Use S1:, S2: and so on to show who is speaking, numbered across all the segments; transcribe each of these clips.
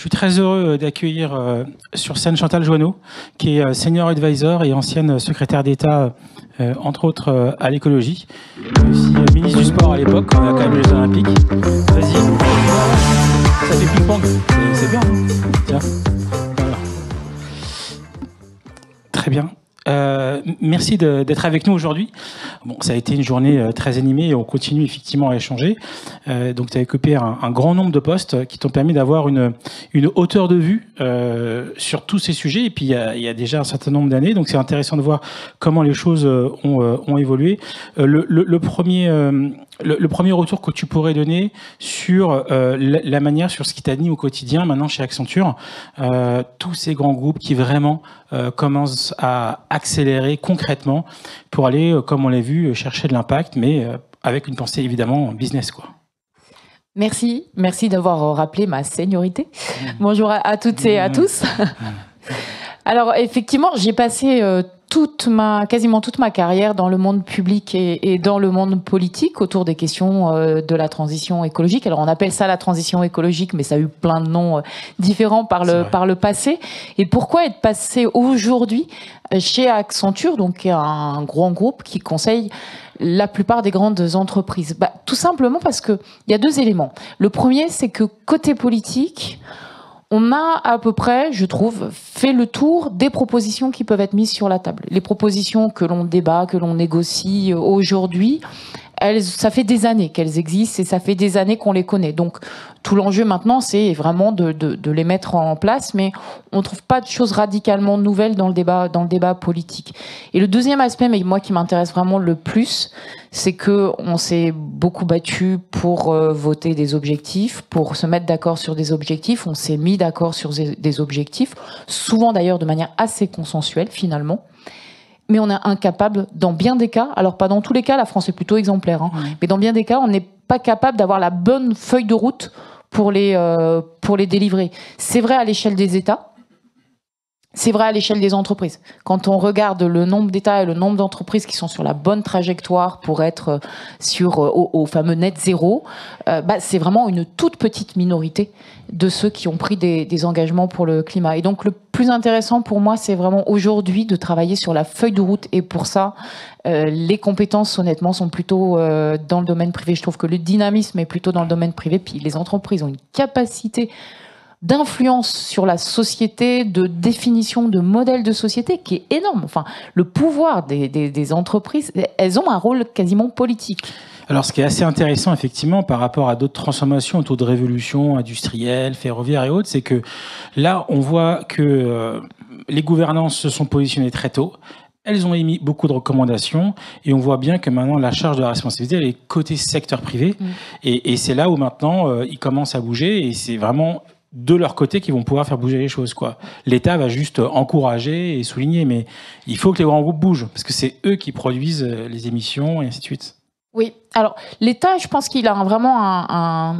S1: Je suis très heureux d'accueillir sur scène Chantal Joanneau, qui est senior advisor et ancienne secrétaire d'État, entre autres à l'écologie, aussi ministre du sport à l'époque, quand on a quand même les Jeux Olympiques. Vas-y, ça fait ping-pong, c'est bien. Tiens, voilà. Très bien. Merci d'être avec nous aujourd'hui. Bon, ça a été une journée très animée et on continue effectivement à échanger. Donc, tu as occupé un grand nombre de postes qui t'ont permis d'avoir une hauteur de vue sur tous ces sujets. Et puis, il y a déjà un certain nombre d'années. Donc, c'est intéressant de voir comment les choses ont évolué. Le premier retour que tu pourrais donner sur la manière, sur ce qui t'anime au quotidien maintenant chez Accenture, tous ces grands groupes qui vraiment commencent à accélérer concrètement pour aller, comme on l'a vu, chercher de l'impact, mais avec une pensée évidemment business, quoi.
S2: Merci d'avoir rappelé ma seniorité. Bonjour à toutes et à tous. Alors effectivement, j'ai passé quasiment toute ma carrière dans le monde public et dans le monde politique autour des questions de la transition écologique. Alors on appelle ça la transition écologique, mais ça a eu plein de noms différents par le passé. Et pourquoi être passé aujourd'hui chez Accenture, donc un grand groupe qui conseille la plupart des grandes entreprises? Tout simplement parce que il y a deux éléments. Le premier, c'est que côté politique, on a à peu près, je trouve, fait le tour des propositions qui peuvent être mises sur la table. Les propositions que l'on débat, que l'on négocie aujourd'hui, ça fait des années qu'elles existent et ça fait des années qu'on les connaît. Donc tout l'enjeu maintenant, c'est vraiment de les mettre en place, mais on ne trouve pas de choses radicalement nouvelles dans le débat politique. Et le deuxième aspect, mais moi qui m'intéresse vraiment le plus, c'est que on s'est beaucoup battu pour voter des objectifs, pour se mettre d'accord sur des objectifs. On s'est mis d'accord sur des objectifs, souvent d'ailleurs de manière assez consensuelle finalement. Mais on est incapable, dans bien des cas, alors pas dans tous les cas, la France est plutôt exemplaire, mais dans bien des cas, on n'est pas capable d'avoir la bonne feuille de route pour les délivrer. C'est vrai à l'échelle des États, c'est vrai à l'échelle des entreprises. Quand on regarde le nombre d'États et le nombre d'entreprises qui sont sur la bonne trajectoire pour être au fameux net zéro, c'est vraiment une toute petite minorité de ceux qui ont pris des engagements pour le climat. Et donc le plus intéressant pour moi, c'est vraiment aujourd'hui de travailler sur la feuille de route. Et pour ça, les compétences, honnêtement, sont plutôt dans le domaine privé. Je trouve que le dynamisme est plutôt dans le domaine privé. Puis les entreprises ont une capacité d'influence sur la société, de définition de modèles de société qui est énorme. Enfin, le pouvoir des entreprises, elles ont un rôle quasiment politique.
S1: Alors, ce qui est assez intéressant, effectivement, par rapport à d'autres transformations autour de révolutions industrielles, ferroviaires et autres, c'est que là, on voit que les gouvernances se sont positionnées très tôt. Elles ont émis beaucoup de recommandations et on voit bien que maintenant, la charge de la responsabilité, elle est côté secteur privé. Et c'est là où maintenant, ils commencent à bouger et c'est vraiment de leur côté qui vont pouvoir faire bouger les choses, quoi. L'État va juste encourager et souligner, mais il faut que les grands groupes bougent, parce que c'est eux qui produisent les émissions et ainsi de suite.
S2: Oui, alors l'État, je pense qu'il a vraiment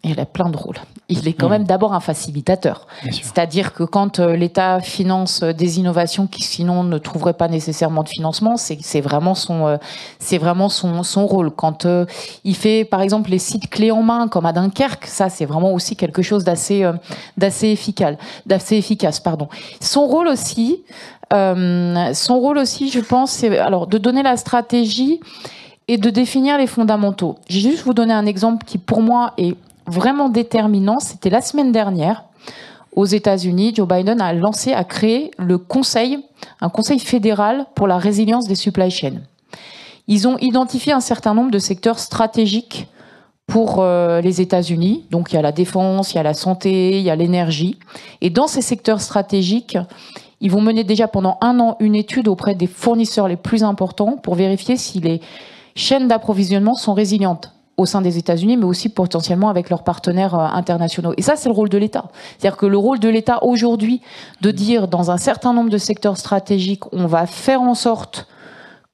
S2: il a plein de rôles. Il est quand même d'abord un facilitateur. C'est-à-dire que quand l'État finance des innovations qui sinon ne trouveraient pas nécessairement de financement, c'est vraiment son rôle. Quand il fait par exemple les sites clés en main comme à Dunkerque, ça c'est vraiment aussi quelque chose d'assez efficace. Son rôle aussi, je pense, c'est alors de donner la stratégie et de définir les fondamentaux. Je vais juste vous donner un exemple qui pour moi est vraiment déterminant. C'était la semaine dernière, aux États-Unis, Joe Biden a créé un conseil fédéral pour la résilience des supply chains. Ils ont identifié un certain nombre de secteurs stratégiques pour les États-Unis. Donc il y a la défense, il y a la santé, il y a l'énergie. Et dans ces secteurs stratégiques, ils vont mener déjà pendant 1 an une étude auprès des fournisseurs les plus importants pour vérifier si les chaînes d'approvisionnement sont résilientes au sein des États-Unis, mais aussi potentiellement avec leurs partenaires internationaux. Et ça, c'est le rôle de l'État. C'est-à-dire que le rôle de l'État aujourd'hui, de dire dans un certain nombre de secteurs stratégiques, on va faire en sorte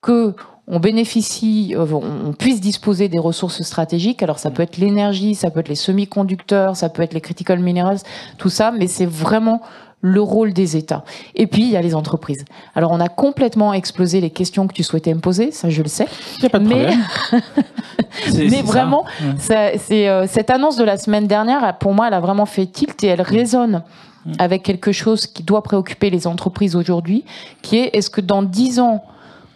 S2: que on puisse disposer des ressources stratégiques. Alors ça peut être l'énergie, ça peut être les semi-conducteurs, ça peut être les critical minerals, tout ça, mais c'est vraiment le rôle des États. Et puis, il y a les entreprises. Alors, on a complètement explosé les questions que tu souhaitais me poser, ça je le sais.
S1: Il n'y a pas de problème.
S2: Mais vraiment, cette annonce de la semaine dernière, pour moi, elle a vraiment fait tilt et elle résonne avec quelque chose qui doit préoccuper les entreprises aujourd'hui, qui est, est-ce que dans 10 ans,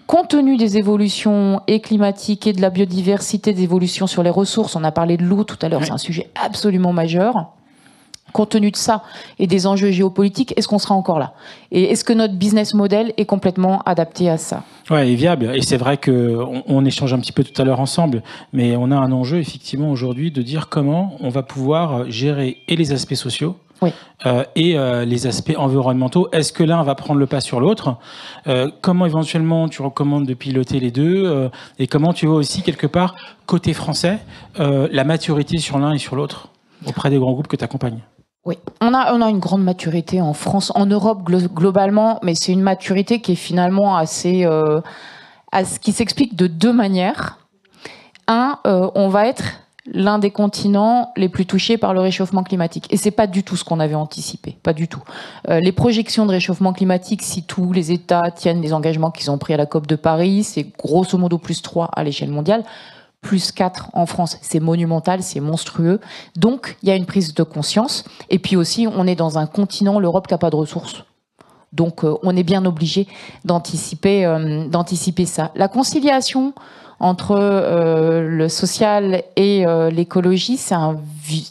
S2: compte tenu des évolutions et climatiques et de la biodiversité, des évolutions sur les ressources, on a parlé de l'eau tout à l'heure, c'est un sujet absolument majeur. Compte tenu de ça et des enjeux géopolitiques, est-ce qu'on sera encore là? Et est-ce que notre business model est complètement adapté à ça?
S1: Ouais, et viable. Et c'est vrai qu'on échange un petit peu tout à l'heure ensemble, mais on a un enjeu effectivement aujourd'hui de dire comment on va pouvoir gérer et les aspects sociaux,
S2: oui.
S1: Et les aspects environnementaux. Est-ce que l'un va prendre le pas sur l'autre? Comment éventuellement tu recommandes de piloter les deux? Et comment tu vois aussi quelque part, côté français, la maturité sur l'un et sur l'autre auprès des grands groupes que tu accompagnes?
S2: Oui, on a une grande maturité en France, en Europe globalement, mais c'est une maturité qui est finalement assez, qui s'explique de deux manières. On va être l'un des continents les plus touchés par le réchauffement climatique. Et c'est pas du tout ce qu'on avait anticipé, pas du tout. Les projections de réchauffement climatique, si tous les États tiennent les engagements qu'ils ont pris à la COP de Paris, c'est grosso modo +3 à l'échelle mondiale. +4 en France, c'est monumental, c'est monstrueux. Donc, il y a une prise de conscience. Et puis aussi, on est dans un continent, l'Europe, qui n'a pas de ressources. Donc, on est bien obligé d'anticiper ça. La conciliation entre le social et l'écologie, c'est un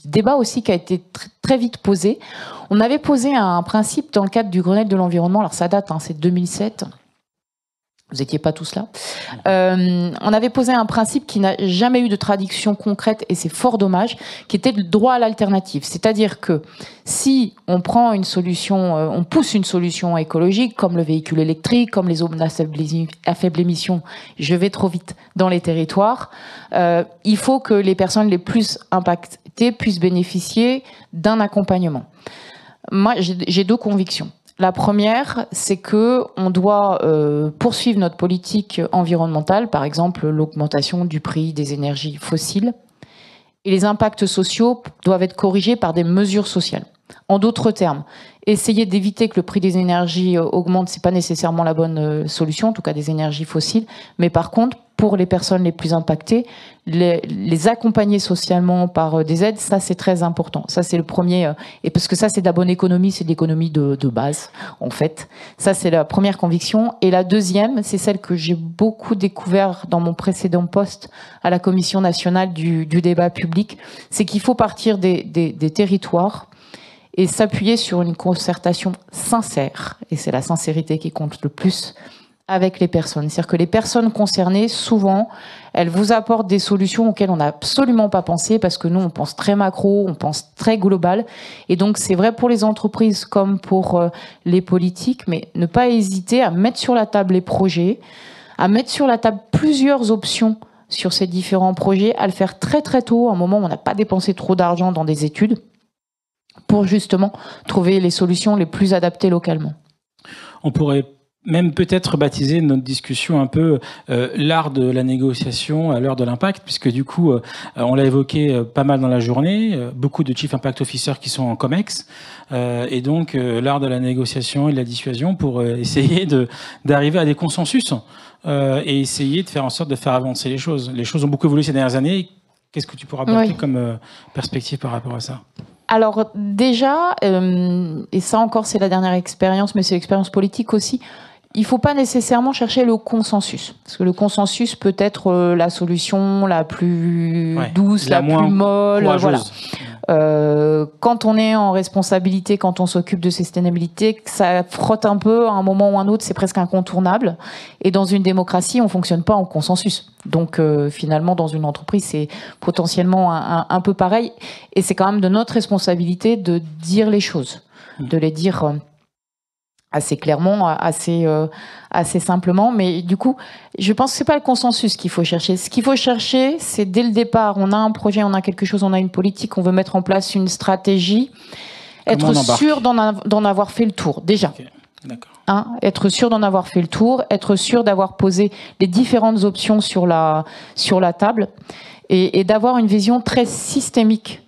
S2: débat aussi qui a été très vite posé. On avait posé un principe dans le cadre du Grenelle de l'environnement. Alors, ça date, c'est 2007. Vous n'étiez pas tous là. On avait posé un principe qui n'a jamais eu de traduction concrète, et c'est fort dommage, qui était le droit à l'alternative. C'est-à-dire que si on prend une solution, on pousse une solution écologique, comme le véhicule électrique, comme les zones à faible émission, je vais trop vite dans les territoires, il faut que les personnes les plus impactées puissent bénéficier d'un accompagnement. Moi, j'ai deux convictions. La première, c'est que on doit poursuivre notre politique environnementale, par exemple l'augmentation du prix des énergies fossiles, et les impacts sociaux doivent être corrigés par des mesures sociales. En d'autres termes, essayer d'éviter que le prix des énergies augmente, c'est pas nécessairement la bonne solution, en tout cas des énergies fossiles, mais par contre, pour les personnes les plus impactées, les accompagner socialement par des aides, ça c'est très important. Ça c'est le premier, et parce que ça c'est de la bonne économie, c'est de l'économie de base en fait. Ça c'est la première conviction. Et la deuxième, c'est celle que j'ai beaucoup découvert dans mon précédent poste à la Commission nationale du débat public, c'est qu'il faut partir des territoires et s'appuyer sur une concertation sincère, et c'est la sincérité qui compte le plus, avec les personnes. C'est-à-dire que les personnes concernées, souvent, elles vous apportent des solutions auxquelles on n'a absolument pas pensé, parce que nous, on pense très macro, on pense très global. Et donc, c'est vrai pour les entreprises comme pour les politiques, mais ne pas hésiter à mettre sur la table les projets, à mettre sur la table plusieurs options sur ces différents projets, à le faire très très tôt, à un moment où on n'a pas dépensé trop d'argent dans des études, pour justement trouver les solutions les plus adaptées localement.
S1: On pourrait même peut-être baptiser notre discussion un peu l'art de la négociation à l'heure de l'impact, puisque du coup, on l'a évoqué pas mal dans la journée, beaucoup de Chief Impact Officers qui sont en COMEX, et donc l'art de la négociation et de la dissuasion pour essayer d'arriver à des consensus et essayer de faire en sorte de faire avancer les choses. Les choses ont beaucoup évolué ces dernières années. Qu'est-ce que tu pourras apporter comme perspective par rapport à ça ?
S2: Alors déjà, et ça encore c'est la dernière expérience, mais c'est l'expérience politique aussi, il ne faut pas nécessairement chercher le consensus. Parce que le consensus peut être la solution la plus douce, la plus molle. Voilà. Quand on est en responsabilité, quand on s'occupe de sustainabilité, ça frotte un peu à un moment ou un autre, c'est presque incontournable. Et dans une démocratie, on ne fonctionne pas en consensus. Donc finalement, dans une entreprise, c'est potentiellement un peu pareil. Et c'est quand même de notre responsabilité de dire les choses, de les dire assez clairement, assez simplement. Mais du coup, je pense que c'est pas le consensus qu'il faut chercher. Ce qu'il faut chercher, c'est dès le départ, on a un projet, on a quelque chose, on a une politique, on veut mettre en place une stratégie, être sûr d'en avoir fait le tour, déjà. Okay. D'accord. Être sûr d'en avoir fait le tour, être sûr d'avoir posé les différentes options sur la table et d'avoir une vision très systémique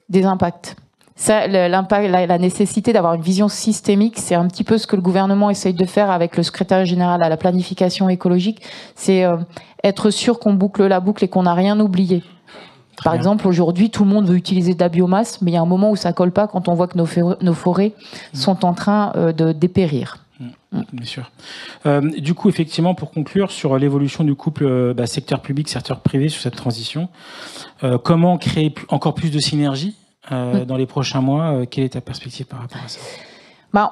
S2: des impacts. Ça, l'impact, la nécessité d'avoir une vision systémique, c'est un petit peu ce que le gouvernement essaye de faire avec le secrétaire général à la planification écologique. C'est être sûr qu'on boucle la boucle et qu'on n'a rien oublié. Par exemple, aujourd'hui, tout le monde veut utiliser de la biomasse, mais il y a un moment où ça colle pas quand on voit que nos forêts sont en train de dépérir.
S1: Bien sûr. Du coup, effectivement, pour conclure sur l'évolution du couple secteur public, secteur privé sur cette transition, comment créer encore plus de synergie dans les prochains mois? Quelle est ta perspective par rapport à ça?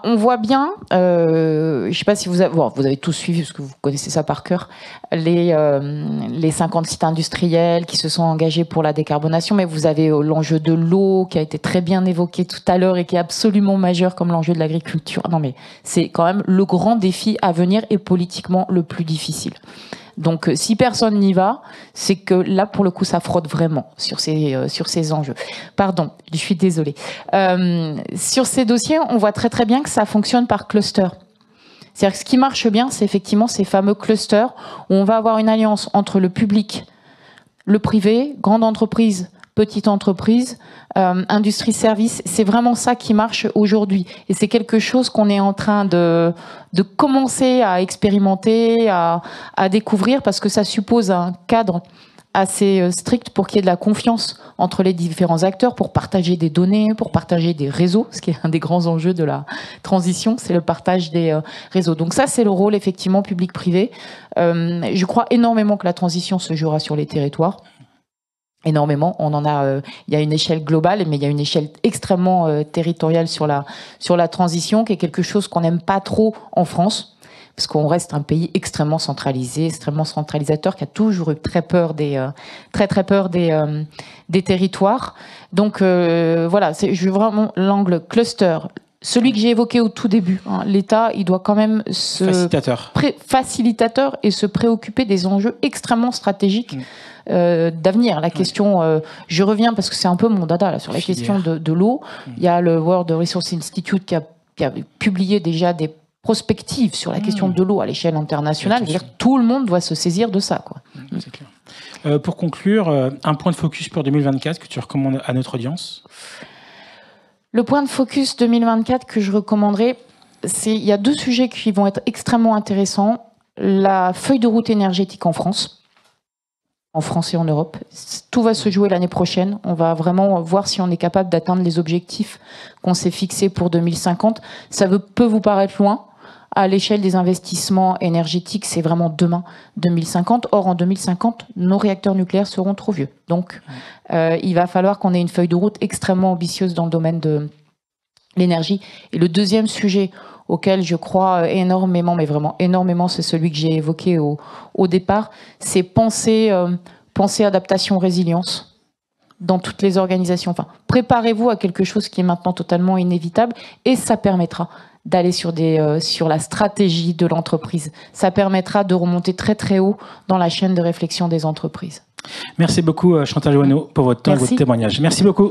S2: On voit bien, je ne sais pas si vous avez tous suivi, parce que vous connaissez ça par cœur, les 50 sites industriels qui se sont engagés pour la décarbonation, mais vous avez l'enjeu de l'eau qui a été très bien évoqué tout à l'heure et qui est absolument majeur comme l'enjeu de l'agriculture. Non mais c'est quand même le grand défi à venir et politiquement le plus difficile. Donc, si personne n'y va, c'est que là, pour le coup, ça frotte vraiment sur ces enjeux. Pardon, je suis désolée. Sur ces dossiers, on voit très très bien que ça fonctionne par cluster. C'est-à-dire que ce qui marche bien, c'est effectivement ces fameux clusters où on va avoir une alliance entre le public, le privé, grande entreprise, petite entreprise, industrie service. C'est vraiment ça qui marche aujourd'hui. Et c'est quelque chose qu'on est en train de commencer à expérimenter, à découvrir, parce que ça suppose un cadre assez strict pour qu'il y ait de la confiance entre les différents acteurs, pour partager des données, pour partager des réseaux, ce qui est un des grands enjeux de la transition, c'est le partage des réseaux. Donc ça, c'est le rôle effectivement public-privé. Je crois énormément que la transition se jouera sur les territoires. Énormément. On en a. Il y a une échelle globale, mais il y a une échelle extrêmement territoriale sur la transition, qui est quelque chose qu'on n'aime pas trop en France, parce qu'on reste un pays extrêmement centralisé, extrêmement centralisateur, qui a toujours eu très peur des territoires. Donc voilà, je veux vraiment l'angle cluster. Celui que j'ai évoqué au tout début, l'État, il doit quand même facilitateur et se préoccuper des enjeux extrêmement stratégiques d'avenir. La question, je reviens parce que c'est un peu mon dada là, sur la question de l'eau. Il y a le World Resources Institute qui a publié déjà des prospectives sur la question de l'eau à l'échelle internationale. C'est-à-dire tout le monde doit se saisir de ça, quoi.
S1: C'est clair. Pour conclure, un point de focus pour 2024 que tu recommandes à notre audience?
S2: Le point de focus 2024 que je recommanderais, il y a deux sujets qui vont être extrêmement intéressants. La feuille de route énergétique en France et en Europe. Tout va se jouer l'année prochaine. On va vraiment voir si on est capable d'atteindre les objectifs qu'on s'est fixés pour 2050. Ça peut vous paraître loin. À l'échelle des investissements énergétiques, c'est vraiment demain, 2050. Or, en 2050, nos réacteurs nucléaires seront trop vieux. Donc, il va falloir qu'on ait une feuille de route extrêmement ambitieuse dans le domaine de l'énergie. Et le deuxième sujet auquel je crois énormément, mais vraiment énormément, c'est celui que j'ai évoqué au départ, c'est penser adaptation, résilience dans toutes les organisations. Enfin, préparez-vous à quelque chose qui est maintenant totalement inévitable, et ça permettra d'aller sur la stratégie de l'entreprise. Ça permettra de remonter très très haut dans la chaîne de réflexion des entreprises.
S1: Merci beaucoup Chantal Jouanneau pour votre temps et votre témoignage. Merci beaucoup.